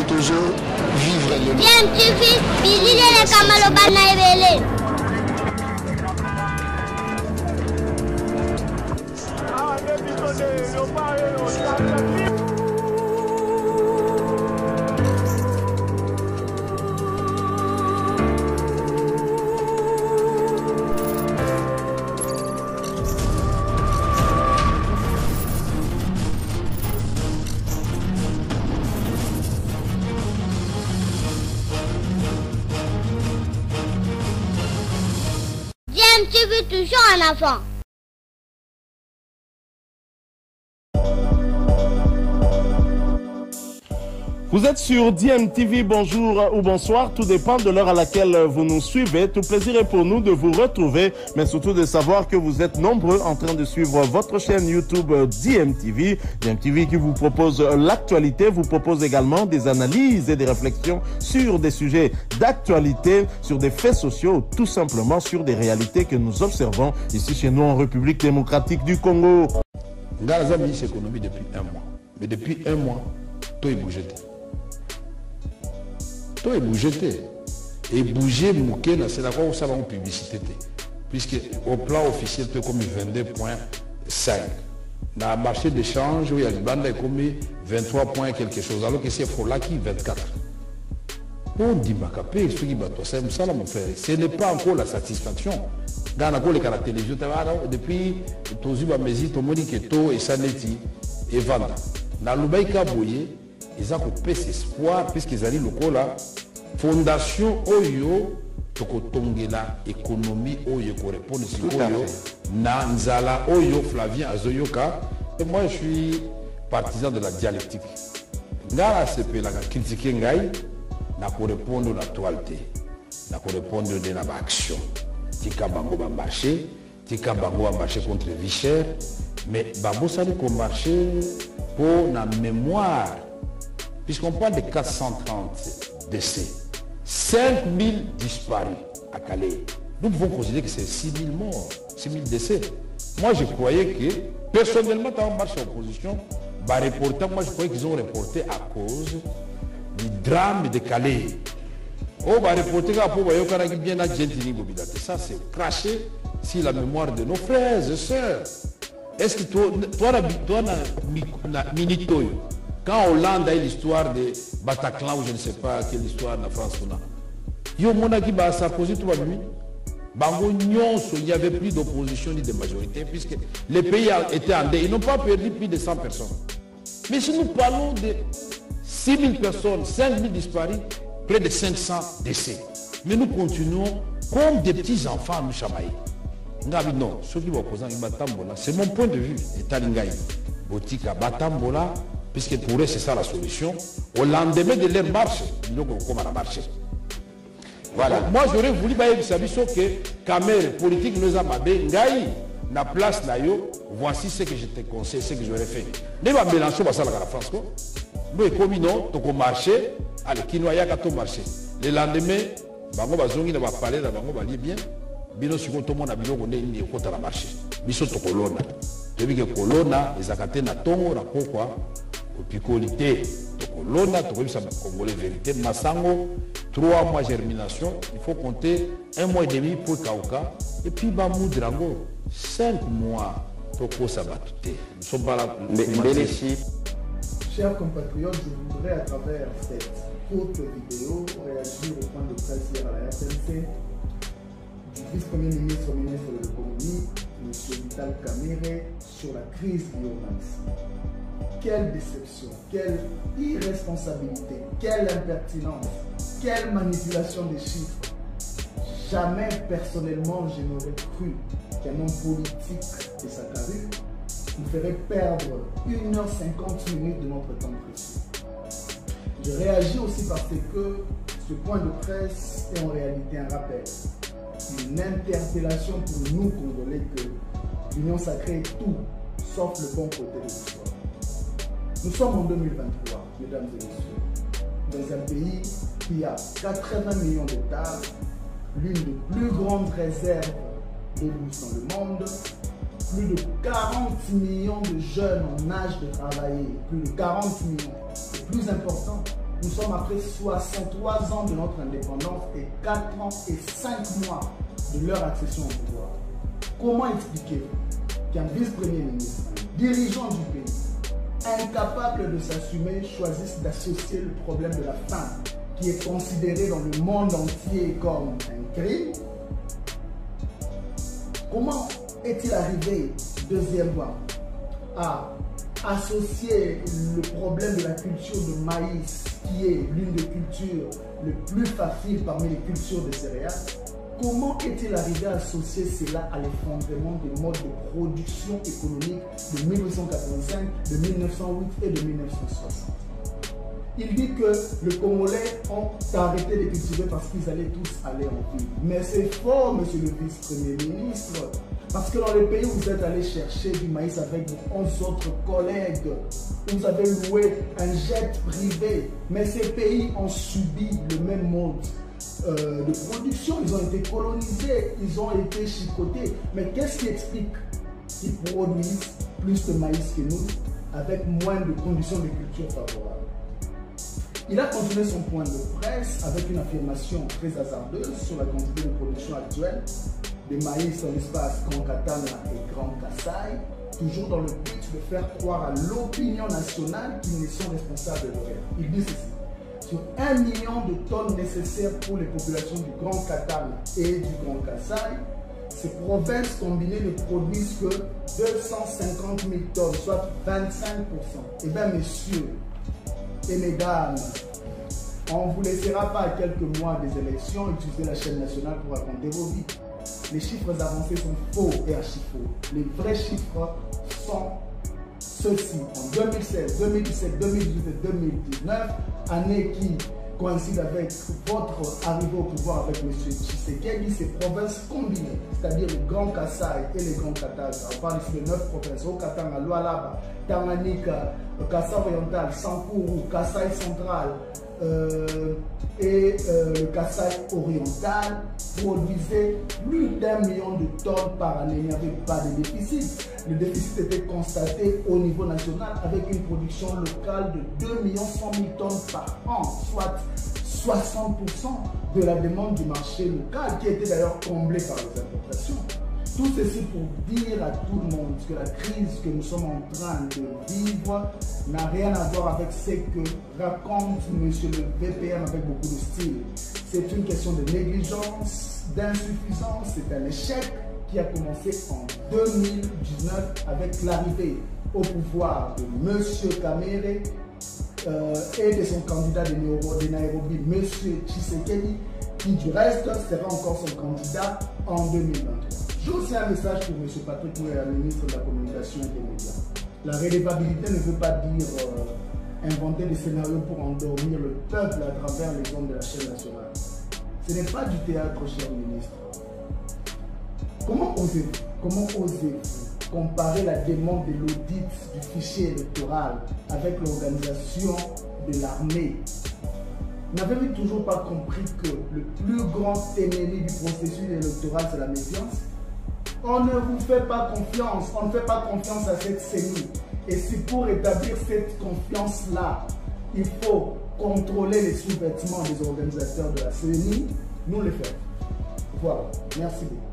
toujours vivre le Bien, tu fais, Billy le Kamalobana Ebele. Tu veux toujours un enfant. Vous êtes sur DMTV, bonjour ou bonsoir, tout dépend de l'heure à laquelle vous nous suivez. Tout plaisir est pour nous de vous retrouver, mais surtout de savoir que vous êtes nombreux en train de suivre votre chaîne YouTube DMTV. DMTV qui vous propose l'actualité, vous propose également des analyses et des réflexions sur des sujets d'actualité, sur des faits sociaux, tout simplement sur des réalités que nous observons ici chez nous en République démocratique du Congo. Gaza a mis cette économie depuis un mois, mais depuis un mois, tout est bougé. Tout est bougé. Et bouger, c'est la fois où ça va en publicité. Puisque au plan officiel, c'est comme 22,5. Dans le marché d'échange, où il y a le bande, c'est comme 23 points quelque chose. Alors que c'est Folaki, 24. On dit, ça, mon frère. Ce n'est pas encore la satisfaction. Dans la télévision, depuis tout le monde dit que tout est sanéti et vendre. Dans le Baïka Boye, ils ont coupé cet espoir puisqu'ils ont dit le là fondation Oyo tokotongela économie Oyo correspond Oyo Nanzala Oyo Flavien Azoyoka. Et moi je suis partisan de la dialectique. Ngala sepe la critiquer ngai na correspondre à l'actualité, na correspondre de la action. Tika bango ba marché, tika bango ba marché contre vie chère, mais babo ça qu'on marché pour la mémoire. Puisqu'on parle de 430 décès, 5000 disparus à Calais. Nous pouvons considérer que c'est 6000 morts, 6000 décès. Moi, je croyais que, personnellement, dans la marche d'opposition, moi, je croyais qu'ils ont reporté à cause du drame de Calais. Oh, bah, reporter ça, c'est cracher sur la mémoire de nos frères et sœurs. Est-ce que toi, Minitoyo, quand Hollande a eu l'histoire de Bataclan, ou je ne sais pas quelle histoire de la France, il y a Sarkozy, tout va bien. Il n'y avait plus d'opposition ni de majorité, puisque les pays étaient en dé. Ils n'ont pas perdu plus de 100 personnes. Mais si nous parlons de 6 000 personnes, 5 000 disparus, près de 500 décès. Mais nous continuons comme des petits enfants à nous chamailler. Non, ceux qui vont opposer c'est mon point de vue. Botika Batambola, puisque pour eux c'est ça la solution. Au lendemain de leur marche, ils ont marché. Voilà. Donc, moi j'aurais voulu que Camer politique nous a mabé, na place là yo, voici ce que je te conseille, ce que j'aurais fait. Ne va mélanger ça la France quoi. Nous comme non, donc au marché, allez, qui nous a tout marché. Le lendemain, bango bazongi na ba parler na bango ba li bien. Bino siko to mona biloko nde ni ekota na marché. Biso to kolona. Debi ke kolona ezakate na tongo na pokwa opikolité to kolona to komisa congolais vérité masango 3 mois germination, il faut compter 1 mois et demi pour Kauka et puis Bamoudrango 5 mois pour Kosabatute. Nous sommes pas là pour Chers compatriotes, je voudrais à travers cette courte vidéo réagir au point de presse hier à la RTNC du vice-premier ministre de l'économie, M. Vital Kamerhe, sur la crise du urbanisme. Quelle déception, quelle irresponsabilité, quelle impertinence, quelle manipulation des chiffres. Jamais personnellement je n'aurais cru qu'un homme politique de sa carrure nous ferait perdre 1h50 de notre temps précieux. Je réagis aussi parce que ce point de presse est en réalité un rappel, une interpellation pour nous Congolais que l'Union sacrée est tout sauf le bon côté de l'histoire. Nous sommes en 2023, mesdames et messieurs, dans un pays qui a 80 millions d'hectares, l'une des plus grandes réserves de l'eau dans le monde, plus de 40 millions de jeunes en âge de travailler. Plus de 40 millions. Le plus important, nous sommes après 63 ans de notre indépendance et 4 ans et 5 mois de leur accession au pouvoir. Comment expliquer qu'un vice-premier ministre, dirigeant du pays, incapable de s'assumer, choisisse d'associer le problème de la faim, qui est considéré dans le monde entier comme un crime? Comment est-il arrivé, deuxième point, à associer le problème de la culture de maïs, qui est l'une des cultures les plus faciles parmi les cultures de céréales? Comment est-il arrivé à associer cela à l'effondrement des modes de production économique de 1885, de 1908 et de 1960? Il dit que les Congolais ont arrêté de cultiver parce qu'ils allaient tous aller en ville. Mais c'est faux, monsieur le vice-premier ministre. Parce que dans les pays où vous êtes allé chercher du maïs avec vos 11 autres collègues, vous avez loué un jet privé. Mais ces pays ont subi le même mode de production. Ils ont été colonisés, ils ont été chicotés. Mais qu'est-ce qui explique qu'ils produisent plus de maïs que nous avec moins de conditions de culture favorables? Il a continué son point de presse avec une affirmation très hasardeuse sur la quantité de production actuelle de maïs dans l'espace Grand Katanga et Grand Kassai, toujours dans le but de faire croire à l'opinion nationale qu'ils ne sont responsables de rien. Il dit ceci: sur 1 million de tonnes nécessaires pour les populations du Grand Katanga et du Grand Kassai, ces provinces combinées ne produisent que 250 000 tonnes, soit 25%. Eh bien, messieurs et mesdames, on ne vous laissera pas à quelques mois des élections utiliser la chaîne nationale pour raconter vos vies. Les chiffres avancés sont faux et archi-faux. Les vrais chiffres sont ceux-ci. En 2016, 2017, 2018 et 2019, année qui coïncide avec votre arrivée au pouvoir avec M. Tshisekedi, ces provinces combinées, c'est-à-dire le Grand Kassai et le Grand Katanga, on parle ici de 9 provinces, au Katanga, Lualaba, Tanganyika, Kassai oriental, Sankuru, Kassai central et le Kassai oriental, produisait plus d'1 million de tonnes par année. Il n'y avait pas de déficit. Le déficit était constaté au niveau national avec une production locale de 2 100 000 tonnes par an, soit 60% de la demande du marché local, qui était d'ailleurs comblée par les importations. Tout ceci pour dire à tout le monde que la crise que nous sommes en train de vivre n'a rien à voir avec ce que raconte M. le VPM avec beaucoup de style. C'est une question de négligence, d'insuffisance, c'est un échec qui a commencé en 2019 avec l'arrivée au pouvoir de M. Kamere et de son candidat de Nairobi, M. Tshisekedi, qui du reste sera encore son candidat en 2023. J'ai aussi un message pour M. Patrick Mouya, ministre de la Communication et des Médias. La réélevabilité ne veut pas dire inventer des scénarios pour endormir le peuple à travers les ondes de la chaîne nationale. Ce n'est pas du théâtre, cher ministre. Comment osez-vous comparer la demande de l'audit du fichier électoral avec l'organisation de l'armée? N'avez-vous toujours pas compris que le plus grand ennemi du processus électoral, c'est la méfiance? On ne vous fait pas confiance, on ne fait pas confiance à cette CENI. Et c'est pour établir cette confiance-là, il faut contrôler les sous-vêtements des organisateurs de la CENI. Nous le faisons. Voilà, merci beaucoup.